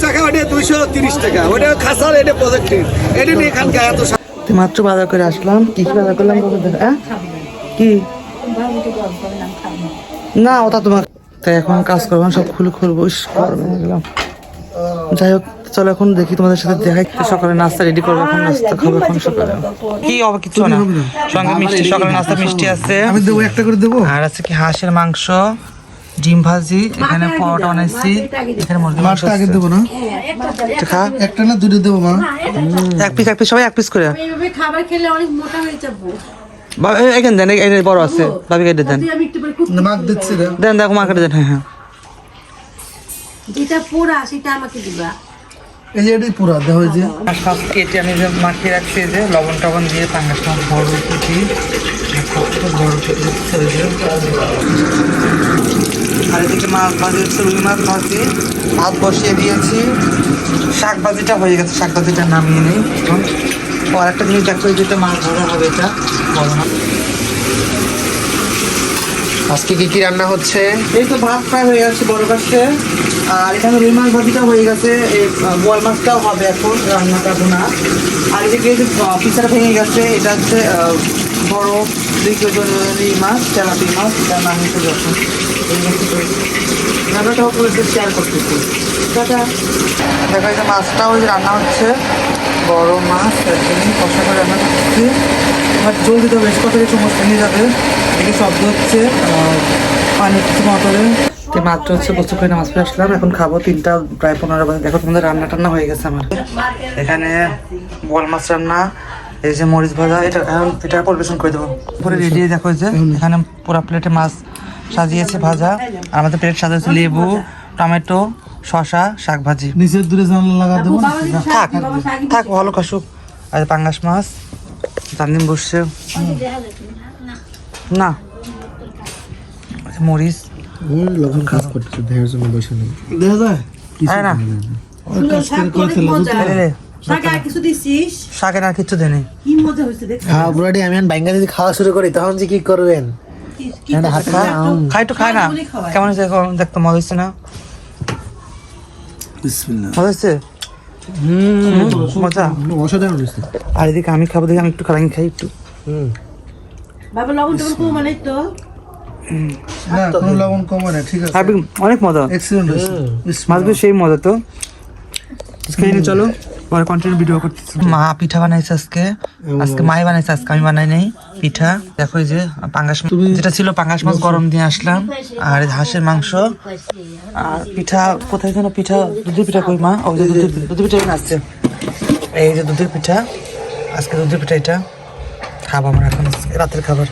টাকা, ওটা 230 টাকা, ওটা খাসার, এটা প্রজেক্টের, এটা নিয়ে এখানকার এত মাত্র বাজার করে আসলাম। কি বাজার করলাম কি না ওটা তোমার তাই এখন কাজ করবো সব খুলবো। যাই হোক চলো এখন দেখি তোমাদের সাথে দেখাই। সকালে নাস্তা রেডি করবো, এখন নাস্তা খাবো এখন সকালে। কি হবে কিছু না, সঙ্গে মিষ্টি, সকালে নাস্তা মিষ্টি আছে, আমি দেবো, একটা করে দেবো। আর আছে কি হাঁসের মাংস, ডিম ভাজি, এখানে পরোটা বানাইছি, এখানে মুরগির মাংস আগে দেবো না, খা একটা না দুটো দেবো মা, এক পিস সবাই এক পিস করে। খাবার খেলে অনেক মোটা হয়ে যাবো। এখানে দেন, এখানে বড় আছে, ভাবি কেটে দেন, মাছ দিচ্ছি দেন, দেখো মার্কেটে দেন। হ্যাঁ হ্যাঁ, যেটা পোড়া সেটা আমাকে দিবা। এই যে এটাই পুরা দেওয়া হয়েছে। সব কেটে আমি যে মাখিয়ে রাখছি, যে লবণ টবণ দিয়ে পাঙ্গাস মাছ বড় কুচি, বড় আর এদিকে মাছ ভাজি হচ্ছে, রুই মাছ ভাজি, ভাত বসিয়ে দিয়েছি, শাক ভাজিটা হয়ে গেছে, শাক ভাজিটা নামিয়ে নিই এখন। আর একটা জিনিস দেখো, যেটা মাছ ধরা হবে, এটা বড় মাছ। আজকে কি কি রান্না হচ্ছে? এই তো ভাত ফ্রাই হয়ে গেছে বড় কাছে, আর এখানে রুই মাছ ভাজিটা হয়ে গেছে, এই বোয়াল মাছটাও হবে এখন রান্নাটা বোনা। আর এদিকে যে পিসাটা ভেঙে গেছে, এটা হচ্ছে বড় 2 কেজি রুই মাছ, তেলাপিয়া মাছ, এটা নাম হচ্ছে যখন রান্নাটাও করে শেয়ার করতেছি। দেখো এই যে মাছটাও যে রান্না হচ্ছে, বড় মাছ একদমই কষা করে রান্না করছি। এবার জল দিতে বেশ কত কিছু মশলা নিয়ে যাবে, এদিকে শব্দ হচ্ছে পানি কিছু মটরে মাত্র হচ্ছে প্রচুর করে নামাজ পড়ে আসলাম, এখন খাবো 3টা প্রায় 15 বাজে। দেখো তোমাদের রান্না টান্না হয়ে গেছে আমার, এখানে বোয়াল মাছ রান্না, এই যে মরিচ ভাজা, এটা এখন এটা পরিবেশন করে দেবো পরে রেডি। দেখো যে এখানে পুরো প্লেটে মাছ সাজিয়েছে ভাজা, আর আমাদের প্লেট সাজিয়েছে লেবু, টমেটো, শসা, শাক ভাজি। নিচের দূরে জানলা লাগা দেবো, থাক থাক ভালো কাশুক। আর পাঙ্গাস মাছ তানদিন বসছে না, মরিচ লবণ কাজ করতেছে, দেহের জন্য বসে নেই, দেখা যায় না শাকে আর কিছু দিছিস? শাকের আর কিছু দেয়নি। কি মজা হয়েছে দেখ। হ্যাঁ বুড়াটি, আমি বাইঙ্গা যদি খাওয়া শুরু করি তখন যে কি করবেন? খাই তো খাই না, কেমন হয়েছে এখন দেখতে মজা হচ্ছে না? মজা হচ্ছে, মজা অসাধারণ হয়েছে। আর এদিকে আমি খাবো, দেখি আমি একটু খাই একটু। বাবা লবণ টবণ কম মানে তো না কোনো লবণ কম না, ঠিক আছে, অনেক মজা, এক্সিলেন্ট হয়েছে মাছগুলো সেই মজা। তো খেয়ে নি, চলো পরে কন্টিনিউ ভিডিও করতেছি। মা পিঠা বানাইছে আজকে, মাই বানাইছে, আজকে আমি বানাই নাই পিঠা। দেখো এই যে পাঙ্গাস মাছ, যেটা ছিল পাঙ্গাস মাছ গরম দিয়ে আসলাম, আর হাঁসের মাংস, আর পিঠা কোথায় যেন পিঠা, দুধের পিঠা কই মা? ওই যে দুধের পিঠা আসছে, এই যে দুধের পিঠা, আজকে দুধের পিঠা, এটা খাবো আমরা এখন রাতের খাবার।